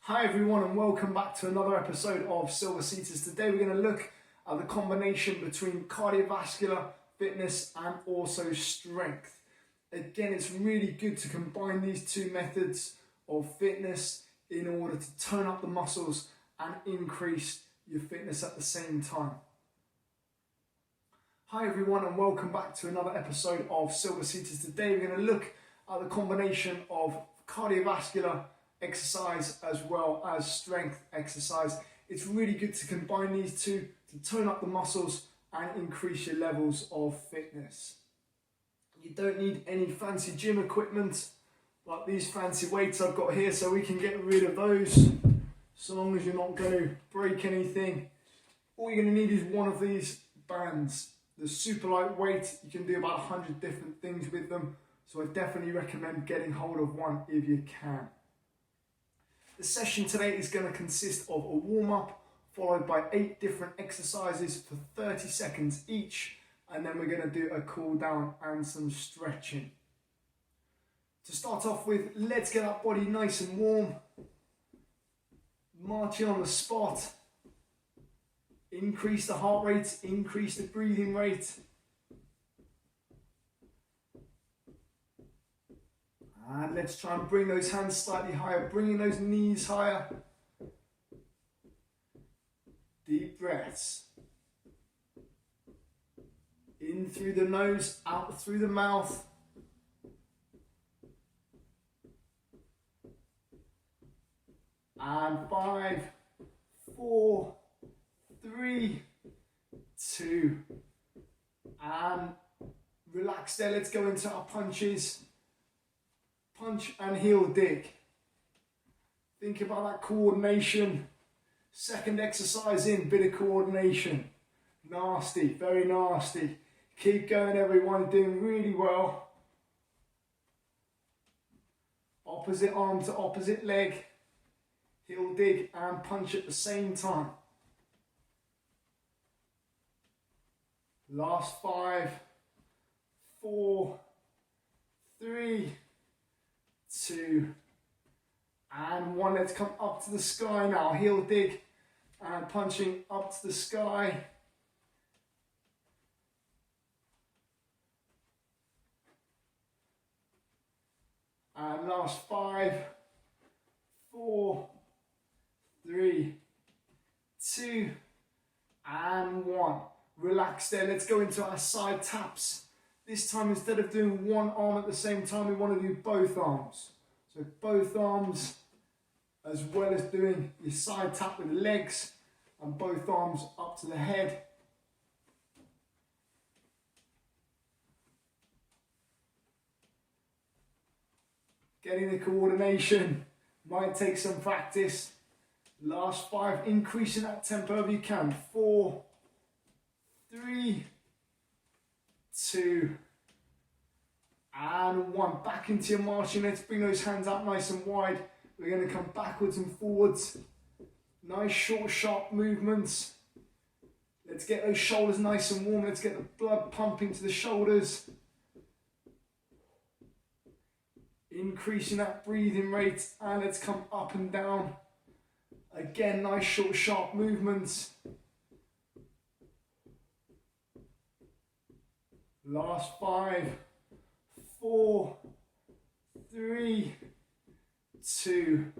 Hi everyone and welcome back to another episode of Silver Seaters. Today we're going to look at the combination between cardiovascular fitness and also strength. Again, it's really good to combine these two methods of fitness in order to tone up the muscles and increase your fitness at the same time. Hi everyone and welcome back to another episode of Silver Seaters. Today we're going to look at the combination of cardiovascular exercise as well as strength exercise. It's really good to combine these two to tone up the muscles and increase your levels of fitness. You don't need any fancy gym equipment like these fancy weights I've got here, so we can get rid of those so long as you're not going to break anything. All you're going to need is one of these bands. The super lightweight, you can do about 100 different things with them, so I definitely recommend getting hold of one if you can. The session today is going to consist of a warm-up followed by 8 different exercises for 30 seconds each, and then we're going to do a cool down and some stretching. To start off with, let's get our body nice and warm, marching on the spot, increase the heart rate, increase the breathing rate. And let's try and bring those hands slightly higher, bringing those knees higher. Deep breaths. In through the nose, out through the mouth. And 5, 4, 3, 2, and relax there. Let's go into our punches. Punch and heel dig. Think about that coordination. Second exercise in, bit of coordination. Nasty, very nasty. Keep going everyone, you're doing really well. Opposite arm to opposite leg. Heel dig and punch at the same time. Last 5, 4, 3, 2, and 1. Let's come up to the sky now. Heel dig and punching up to the sky. And last 5, 4, 3, 2, and 1. Relax there. Let's go into our side taps. This time, instead of doing one arm at the same time, we want to do both arms. So both arms, as well as doing your side tap with the legs, and both arms up to the head. Getting the coordination might take some practice. Last 5, increasing that tempo if you can. 4, 3, 2, and 1. Back into your marching. Let's bring those hands out nice and wide. We're going to come backwards and forwards. Nice short, sharp movements. Let's get those shoulders nice and warm. Let's get the blood pumping to the shoulders. Increasing that breathing rate, and let's come up and down. Again, nice short, sharp movements. Last 5, 4, 3, 2,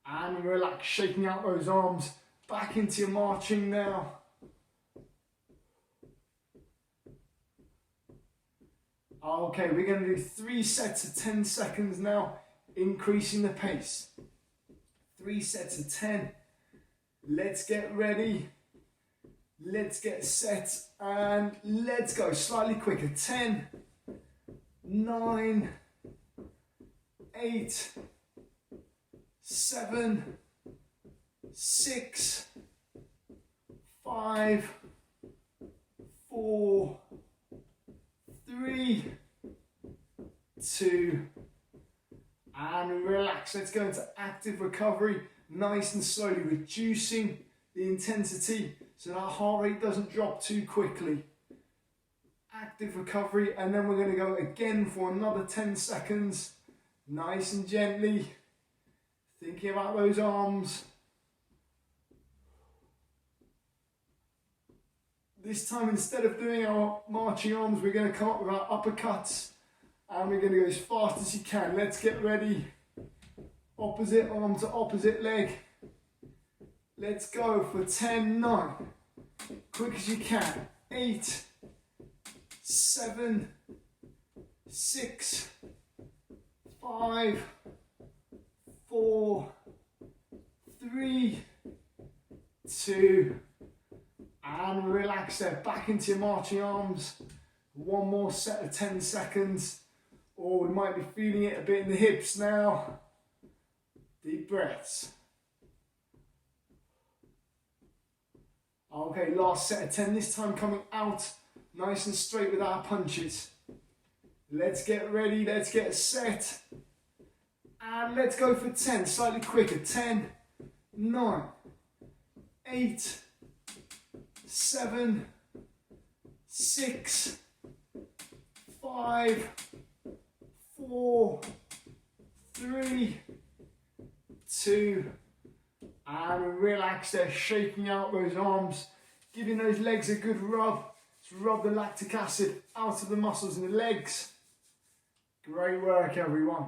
and relax, shaking out those arms. Back into your marching now. Okay, we're going to do 3 sets of 10 seconds now, increasing the pace. 3 sets of 10. Let's get ready. Let's get set and let's go. Slightly quicker. 10, 9, 8, 7, 6, 5, 4, 3, 2, and relax. Let's go into active recovery, nice and slowly, reducing the intensity so that heart rate doesn't drop too quickly. Active recovery, and then we're going to go again for another 10 seconds, nice and gently. Thinking about those arms. This time, instead of doing our marching arms, we're going to come up with our uppercuts. And we're going to go as fast as you can. Let's get ready. Opposite arm to opposite leg. Let's go for 10, 9. Quick as you can. 8, 7, 6, 5, 4, 3, 2, and relax there. Back into your marching arms. One more set of 10 seconds. Or we might be feeling it a bit in the hips now. Deep breaths. Okay, last set of 10, this time coming out nice and straight with our punches. Let's get ready, let's get set. And let's go for 10, slightly quicker. 10, 9, 8, 7, 6, 5, 4, 3, 2, and relax there, shaking out those arms, giving those legs a good rub. Let's rub the lactic acid out of the muscles in the legs. Great work, everyone.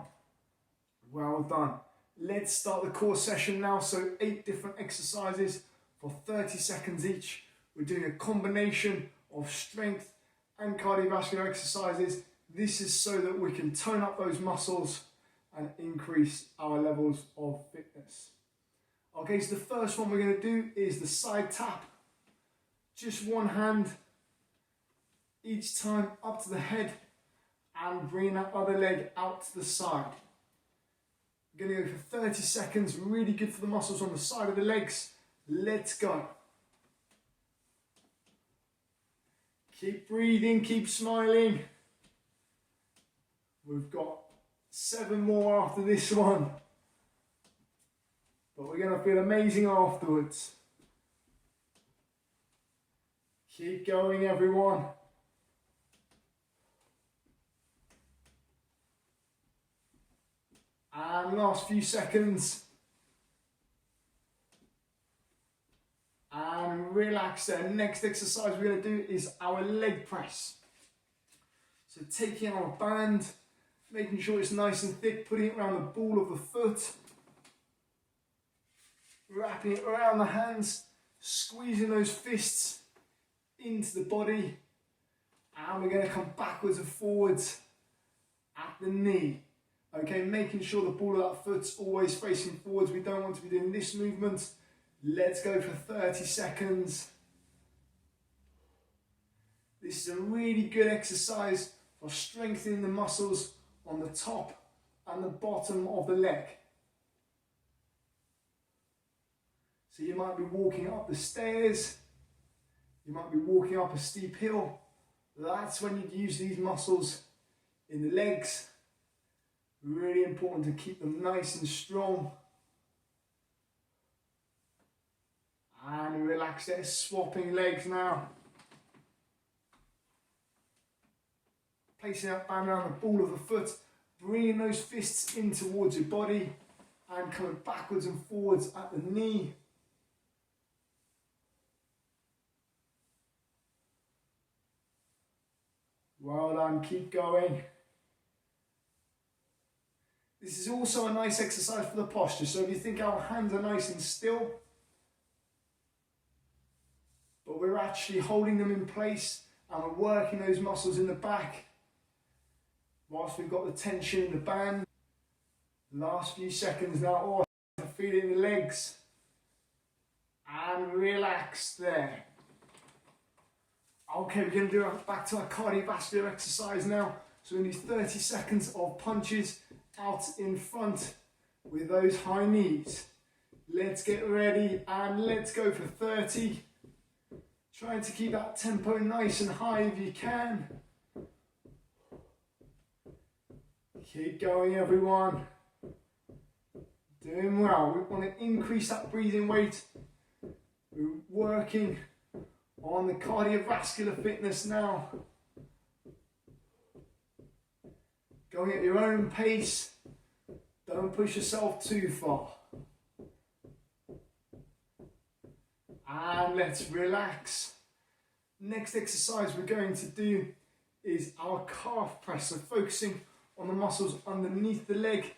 Well done. Let's start the core session now. So 8 different exercises for 30 seconds each. We're doing a combination of strength and cardiovascular exercises. This is so that we can tone up those muscles and increase our levels of fitness. Okay, so the first one we're going to do is the side tap. Just one hand each time up to the head and bring that other leg out to the side. We're going to go for 30 seconds, really good for the muscles on the side of the legs. Let's go. Keep breathing, keep smiling. We've got 7 more after this one. But we're going to feel amazing afterwards. Keep going, everyone. And last few seconds. And relax there. Next exercise we're going to do is our leg press. So taking our band, making sure it's nice and thick, putting it around the ball of the foot. Wrapping it around the hands, squeezing those fists into the body. And we're going to come backwards and forwards at the knee. Okay, making sure the ball of that foot's always facing forwards. We don't want to be doing this movement. Let's go for 30 seconds. This is a really good exercise for strengthening the muscles on the top and the bottom of the leg. So you might be walking up the stairs, you might be walking up a steep hill. That's when you'd use these muscles in the legs. Really important to keep them nice and strong. And relax there, swapping legs now. Placing that band around the ball of the foot, bringing those fists in towards your body and coming backwards and forwards at the knee. Well done, keep going. This is also a nice exercise for the posture. So if you think our hands are nice and still, but we're actually holding them in place and we're working those muscles in the back whilst we've got the tension in the band. Last few seconds now. Oh, feel it in the legs. And relax there. Okay, we're going to do back to our cardiovascular exercise now. So we're going to do 30 seconds of punches out in front with those high knees. Let's get ready and let's go for 30. Trying to keep that tempo nice and high if you can. Keep going, everyone. Doing well. We want to increase that breathing rate. We're working on the cardiovascular fitness now. Going at your own pace. Don't push yourself too far. And let's relax. Next exercise we're going to do is our calf press. So focusing on the muscles underneath the leg.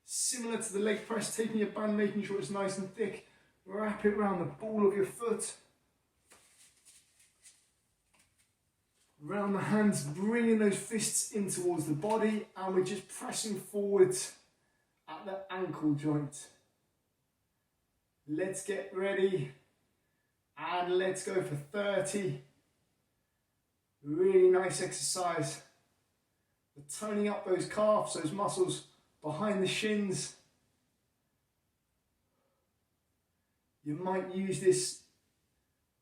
Similar to the leg press, taking your band, making sure it's nice and thick. Wrap it around the ball of your foot. Around the hands, bringing those fists in towards the body, and we're just pressing forward at the ankle joint. Let's get ready, and let's go for 30. Really nice exercise. We're toning up those calves, those muscles behind the shins. You might use this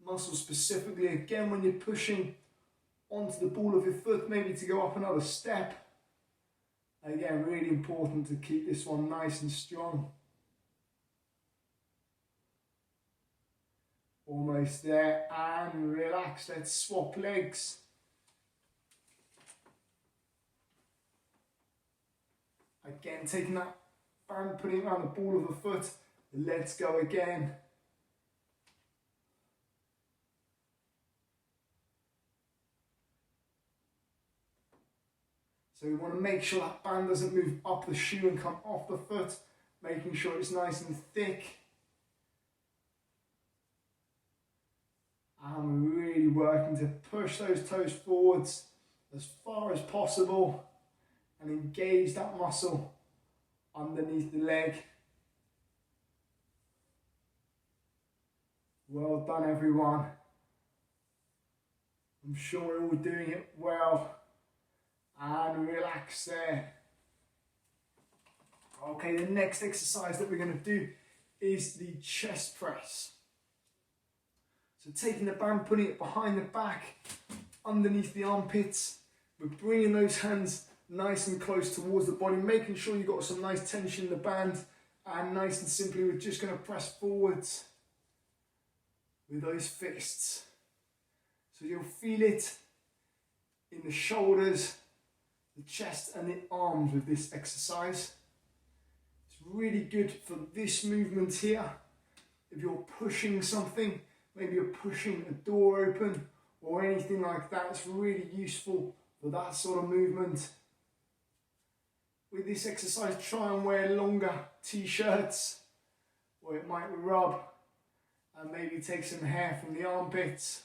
muscle specifically again when you're pushing onto the ball of your foot, maybe to go up another step. Again, really important to keep this one nice and strong. Almost there, and relax. Let's swap legs. Again, taking that band, putting it around the ball of the foot. Let's go again. So we want to make sure that band doesn't move up the shoe and come off the foot, making sure it's nice and thick. And we're really working to push those toes forwards as far as possible and engage that muscle underneath the leg. Well done, everyone. I'm sure we're all doing it well. And relax there. Okay, the next exercise that we're going to do is the chest press. So taking the band, putting it behind the back, underneath the armpits. We're bringing those hands nice and close towards the body, making sure you've got some nice tension in the band. And nice and simply, we're just going to press forwards with those fists. So you'll feel it in the shoulders, the chest and the arms with this exercise. It's really good for this movement here. If you're pushing something, maybe you're pushing a door open or anything like that, it's really useful for that sort of movement. With this exercise, try and wear longer t-shirts where it might rub, and maybe take some hair from the armpits.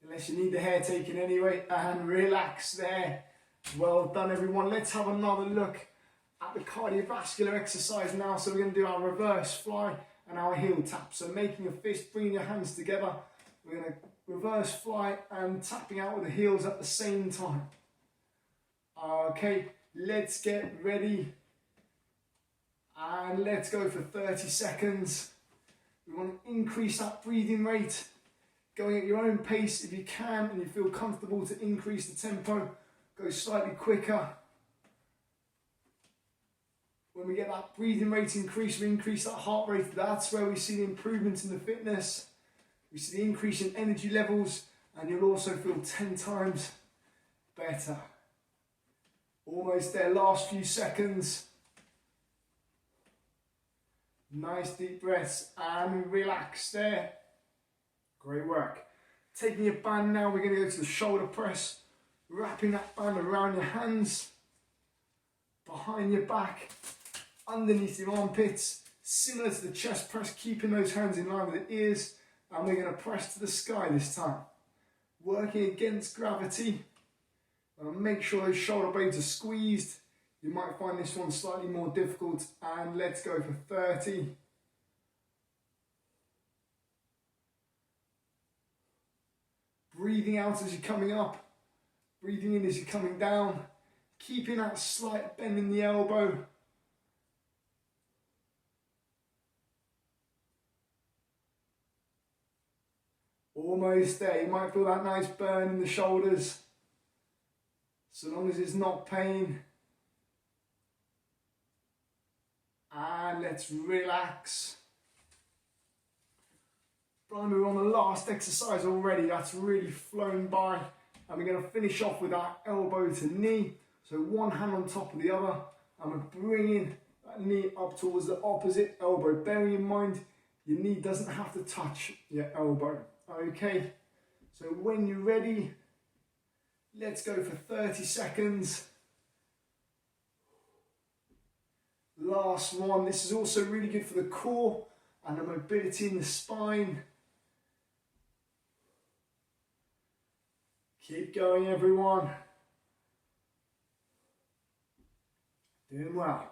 Unless you need the hair taken anyway, and relax there. Well done, everyone. Let's have another look at the cardiovascular exercise now. So we're going to do our reverse fly and our heel tap. So making a fist, bringing your hands together. We're going to reverse fly and tapping out with the heels at the same time. Okay, let's get ready. And let's go for 30 seconds. We want to increase that breathing rate. Going at your own pace if you can and you feel comfortable to increase the tempo, go slightly quicker. When we get that breathing rate increase, we increase that heart rate. That's where we see the improvement in the fitness. We see the increase in energy levels, and you'll also feel 10 times better. Almost there, last few seconds. Nice deep breaths and relax there. Great work. Taking your band now, we're going to go to the shoulder press. Wrapping that band around your hands, behind your back, underneath your armpits, similar to the chest press, keeping those hands in line with the ears, and we're going to press to the sky this time. Working against gravity. Make sure those shoulder blades are squeezed. You might find this one slightly more difficult, and let's go for 30. Breathing out as you're coming up, breathing in as you're coming down, keeping that slight bend in the elbow. Almost there, you might feel that nice burn in the shoulders, so long as it's not pain. And let's relax. Blimey, we're on the last exercise already. That's really flown by. And we're going to finish off with our elbow to knee. So one hand on top of the other. And we're bringing that knee up towards the opposite elbow. Bearing in mind, Your knee doesn't have to touch your elbow. Okay, so when you're ready, let's go for 30 seconds. Last one. This is also really good for the core and the mobility in the spine. Keep going, everyone. Doing well.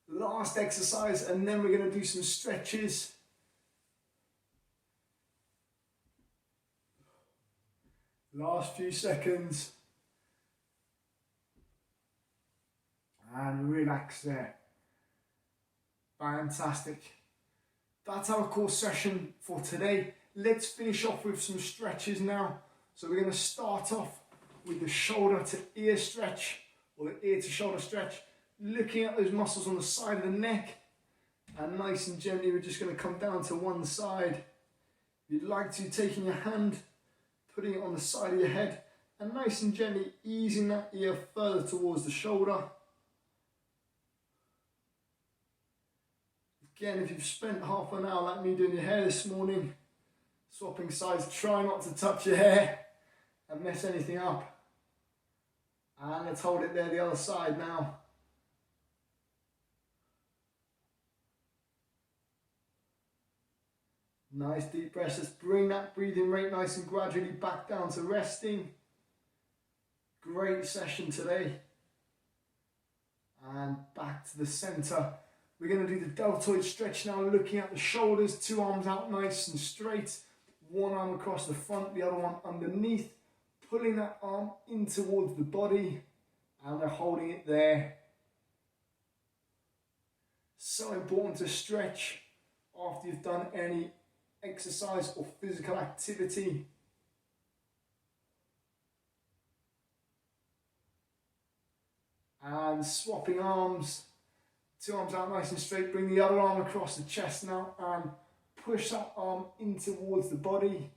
Last exercise, and then we're going to do some stretches. Last few seconds. And relax there. Fantastic. That's our core session for today. Let's finish off with some stretches now. So we're going to start off with the shoulder to ear stretch, or the ear to shoulder stretch, looking at those muscles on the side of the neck, and nice and gently we're just going to come down to one side. If you'd like to, taking your hand, putting it on the side of your head, and nice and gently easing that ear further towards the shoulder. Again, if you've spent half an hour like me doing your hair this morning, swapping sides, try not to touch your hair and mess anything up. And let's hold it there the other side now. Nice deep breaths. Let's bring that breathing rate nice and gradually back down to resting. Great session today. And back to the center. We're going to do the deltoid stretch now, looking at the shoulders, 2 arms out nice and straight, 1 arm across the front, the other one underneath, pulling that arm in towards the body, and we're holding it there. So important to stretch after you've done any exercise or physical activity. And swapping arms. 2 arms out nice and straight, bring the other arm across the chest now and push that arm in towards the body.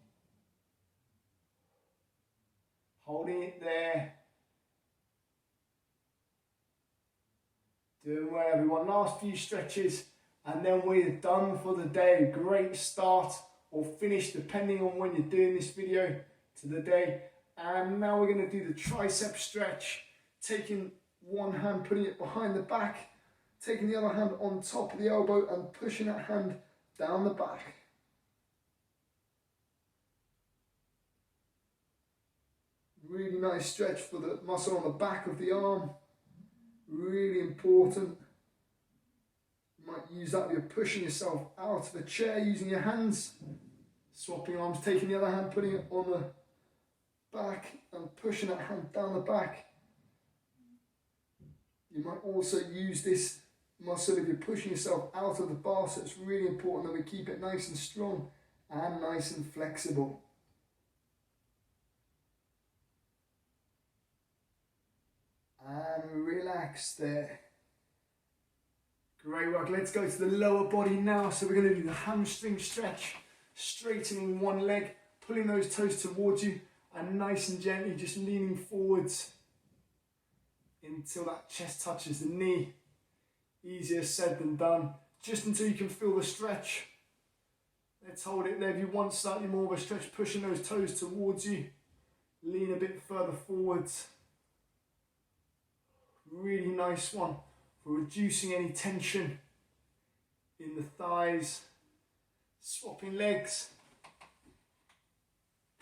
Holding it there. Doing well, everyone. Last few stretches and then we're done for the day. Great start or finish depending on when you're doing this video to the day. And now we're going to do the tricep stretch, taking one hand, putting it behind the back, taking the other hand on top of the elbow and pushing that hand down the back. Really nice stretch for the muscle on the back of the arm. Really important. You might use that if you're pushing yourself out of the chair using your hands. Swapping arms, taking the other hand, putting it on the back and pushing that hand down the back. You might also use this muscle if you're pushing yourself out of the bar, so it's really important that we keep it nice and strong and nice and flexible. And relax there. Great work. Let's go to the lower body now. So we're going to do the hamstring stretch, straightening one leg, pulling those toes towards you and nice and gently just leaning forwards until that chest touches the knee. Easier said than done. Just until you can feel the stretch. Let's hold it there. If you want slightly more of a stretch, pushing those toes towards you. Lean a bit further forwards. Really nice one for reducing any tension in the thighs. Swapping legs.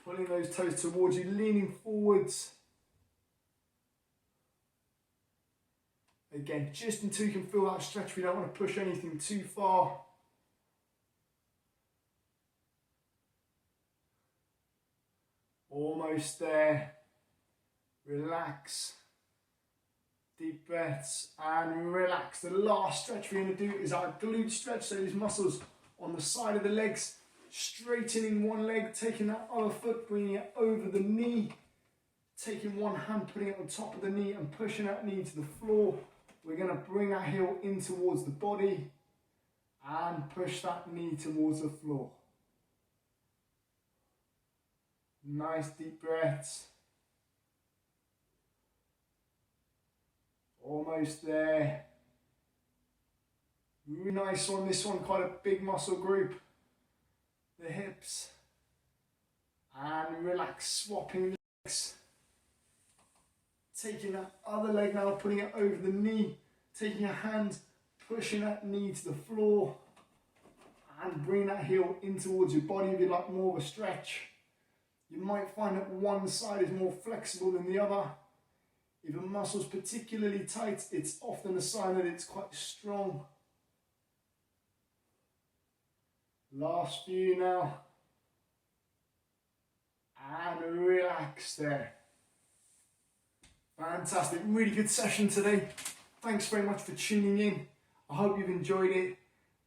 Pulling those toes towards you, leaning forwards. Again, just until you can feel that stretch. We don't want to push anything too far. Almost there. Relax. Deep breaths and relax. The last stretch we're going to do is our glute stretch. So these muscles on the side of the legs, straightening one leg, taking that other foot, bringing it over the knee, taking one hand, putting it on top of the knee and pushing that knee to the floor. We're going to bring that heel in towards the body and push that knee towards the floor. Nice deep breaths. Almost there. Really nice one, this one, quite a big muscle group. The hips. And relax, swapping legs. Taking that other leg now, putting it over the knee. Taking a hand, pushing that knee to the floor. And bring that heel in towards your body if you like more of a stretch. You might find that one side is more flexible than the other. If a muscle's particularly tight, it's often a sign that it's quite strong. Last few now. And relax there. Fantastic, really good session today. Thanks very much for tuning in. I hope you've enjoyed it,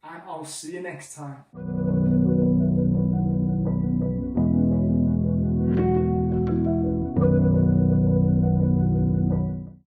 and I'll see you next time.